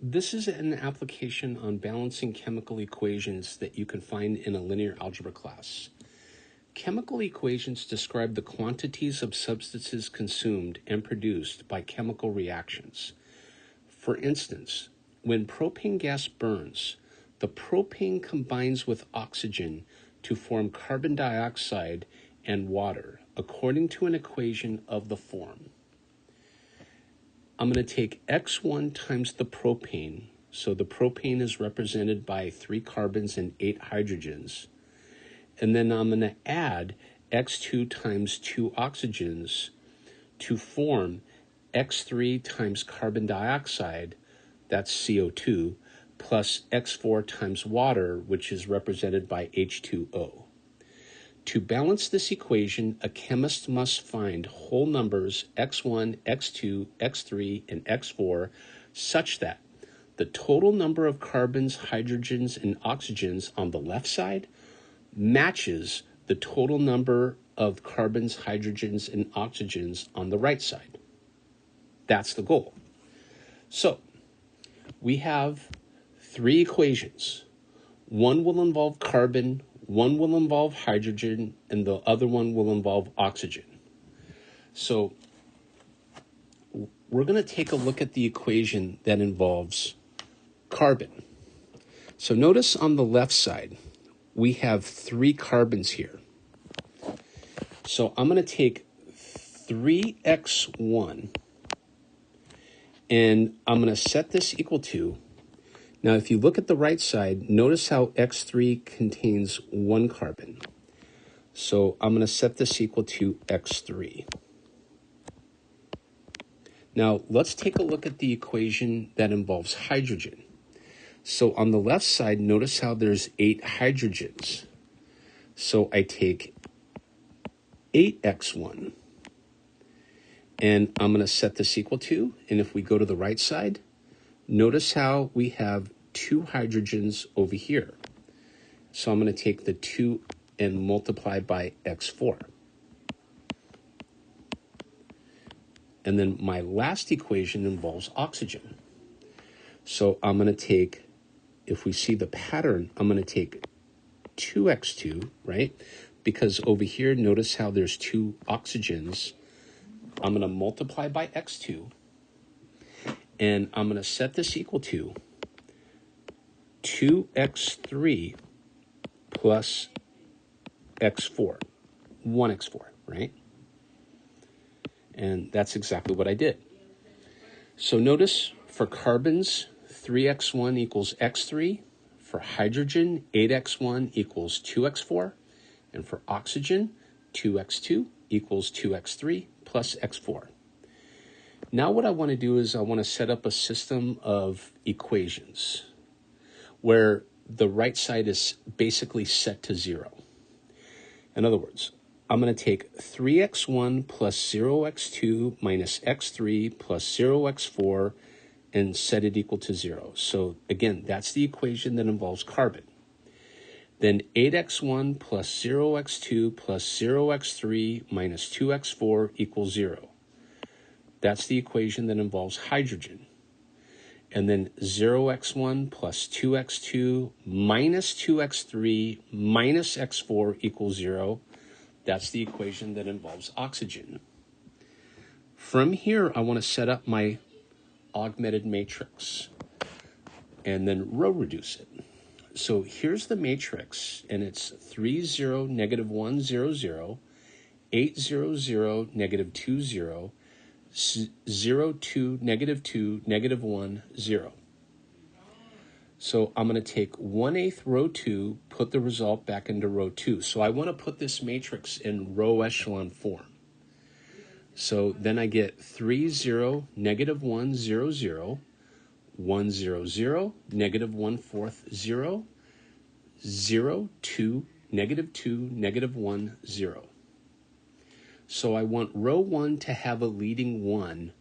This is an application on balancing chemical equations that you can find in a linear algebra class. Chemical equations describe the quantities of substances consumed and produced by chemical reactions. For instance, when propane gas burns, the propane combines with oxygen to form carbon dioxide and water, according to an equation of the form. I'm going to take x1 times the propane, so the propane is represented by 3 carbons and 8 hydrogens, and then I'm going to add x2 times 2 oxygens to form x3 times carbon dioxide, that's CO2, plus x4 times water, which is represented by H2O. To balance this equation, a chemist must find whole numbers x1, x2, x3, and x4 such that the total number of carbons, hydrogens, and oxygens on the left side matches the total number of carbons, hydrogens, and oxygens on the right side. That's the goal. So we have 3 equations. One will involve carbon, one will involve hydrogen, and the other one will involve oxygen. So we're going to take a look at the equation that involves carbon. So notice on the left side, we have 3 carbons here. So I'm going to take 3x1, and I'm going to set this equal to, now if you look at the right side, notice how x3 contains 1 carbon. So I'm going to set this equal to x3. Now let's take a look at the equation that involves hydrogen. So on the left side, notice how there's 8 hydrogens. So I take 8x1, and I'm going to set this equal to, and if we go to the right side, notice how we have 2 hydrogens over here. So I'm going to take the 2 and multiply by x4. And then my last equation involves oxygen. So I'm going to take, if we see the pattern, I'm going to take 2x2, right? Because over here, notice how there's 2 oxygens. I'm going to multiply by x2. And I'm going to set this equal to 2x3 plus x4, 1x4, right? And that's exactly what I did. So notice for carbons, 3x1 equals x3. For hydrogen, 8x1 equals 2x4. And for oxygen, 2x2 equals 2x3 plus x4. Now what I want to do is I want to set up a system of equations where the right side is basically set to 0. In other words, I'm going to take 3x1 plus 0x2 minus x3 plus 0x4 and set it equal to 0. So again, that's the equation that involves carbon. Then 8x1 plus 0x2 plus 0x3 minus 2x4 equals 0. That's the equation that involves hydrogen. And then 0x1 plus 2x2 minus 2x3 minus x4 equals 0. That's the equation that involves oxygen. From here, I want to set up my augmented matrix and then row reduce it. So here's the matrix, and it's 3, 0, negative 1, 0, 0, 8, 0, 0, negative 2, 0, 0, 2, negative 2, negative 1, 0. So I'm going to take 1/8 row 2, put the result back into row 2. So I want to put this matrix in row echelon form. So then I get 3, 0, negative 1, 0, 0, 1, 0, 0, negative 1/4, 0, 0, 2, negative 2, negative 1, 0. So I want row 1 to have a leading 1.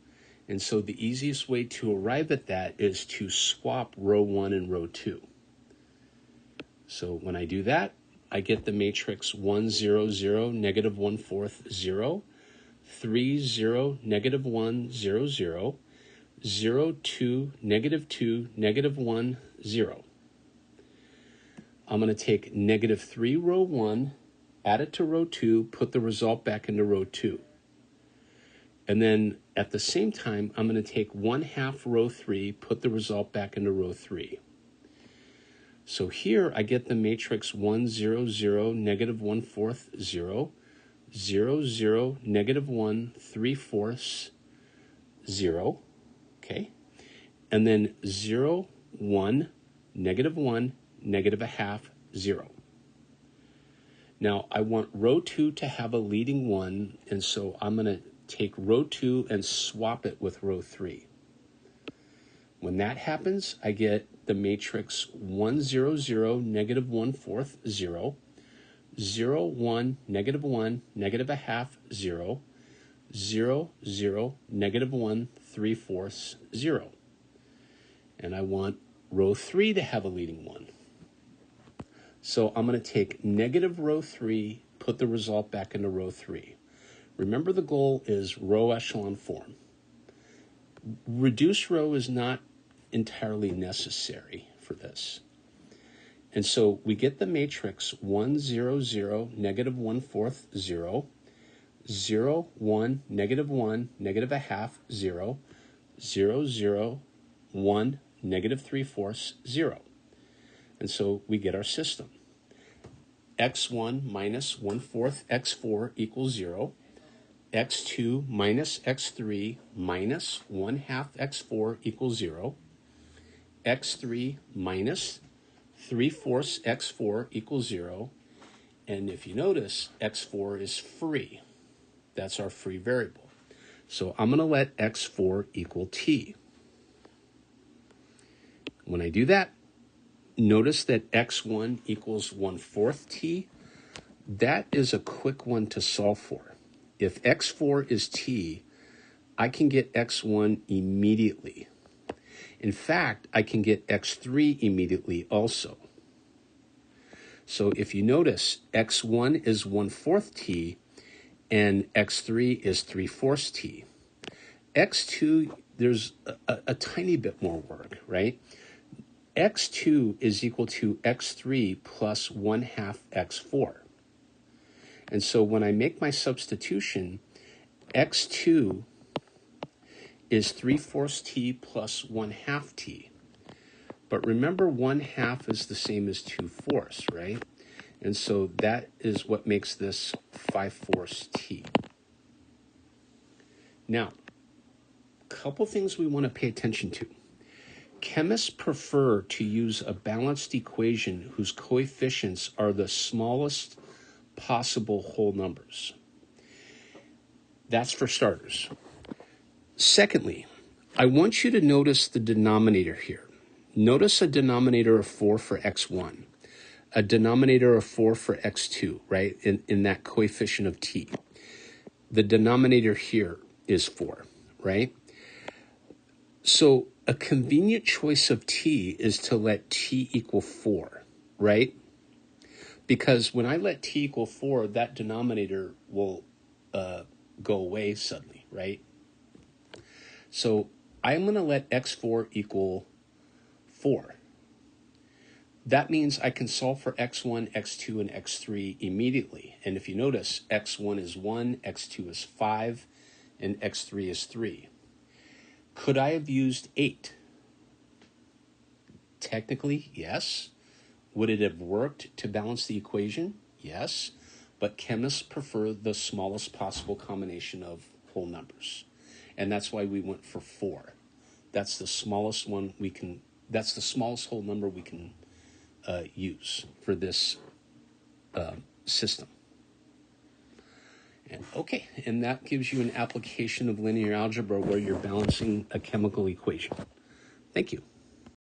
And so the easiest way to arrive at that is to swap row 1 and row 2. So when I do that, I get the matrix 1, 0, 0, negative 1/4, 0, 3, 0, negative 1, 0, 0, 0, 2, negative 1, 0. I'm going to take negative 3, row 1, add it to row 2, put the result back into row 2. And then at the same time, I'm going to take 1/2 row 3, put the result back into row 3. So here I get the matrix 1, 0, 0, negative 1/4, 0, 0, 0, negative 1, 3/4, 0, okay? And then 0, 1, negative 1, negative 1/2, 0. Now I want row 2 to have a leading 1, and so I'm going to take row 2 and swap it with row 3. When that happens, I get the matrix 1, 0, 0, negative 1/4, 0, 0, 1, negative 1, negative 1/2, 0, 0, 0, negative 1, 3/4, 0. And I want row 3 to have a leading 1. So I'm going to take negative row 3, put the result back into row 3. Remember, the goal is row echelon form. Reduced row is not entirely necessary for this. And so we get the matrix 1, 0, 0, negative 1/4, 0, 0, 1, negative 1, negative 1/2, 0, 0, 0, 1, negative 3/4, 0. And so we get our system. x1 minus 1/4 x4 equals 0. x2 minus x3 minus 1/2 x4 equals 0. x3 minus 3/4 x4 equals 0. And if you notice, x4 is free. That's our free variable. So I'm going to let x4 equal t. When I do that, notice that x1 equals 1/4 t. That is a quick one to solve for. If x4 is t, I can get x1 immediately. In fact, I can get x3 immediately also. So if you notice, x1 is 1/4 t, and x3 is 3/4 t. x2, there's a tiny bit more work, right? x2 is equal to x3 plus 1/2 x4. And so when I make my substitution, x2 is 3/4 t plus 1/2 t. But remember, 1/2 is the same as 2/4, right? And so that is what makes this 5/4 t. Now, a couple things we want to pay attention to. Chemists prefer to use a balanced equation whose coefficients are the smallest possible whole numbers. That's for starters. Secondly, I want you to notice the denominator here. Notice a denominator of 4 for x1, a denominator of 4 for x2, right, in that coefficient of t. The denominator here is 4, right? So a convenient choice of t is to let t equal 4, right? Because when I let t equal 4, that denominator will go away suddenly, right? So I'm going to let x4 equal 4. That means I can solve for x1, x2, and x3 immediately. And if you notice, x1 is 1, x2 is 5, and x3 is 3. Could I have used 8? Technically, yes. Would it have worked to balance the equation? Yes. But chemists prefer the smallest possible combination of whole numbers. And that's why we went for 4. That's the smallest one we can, that's the smallest whole number we can use for this system. And okay, and that gives you an application of linear algebra where you're balancing a chemical equation. Thank you.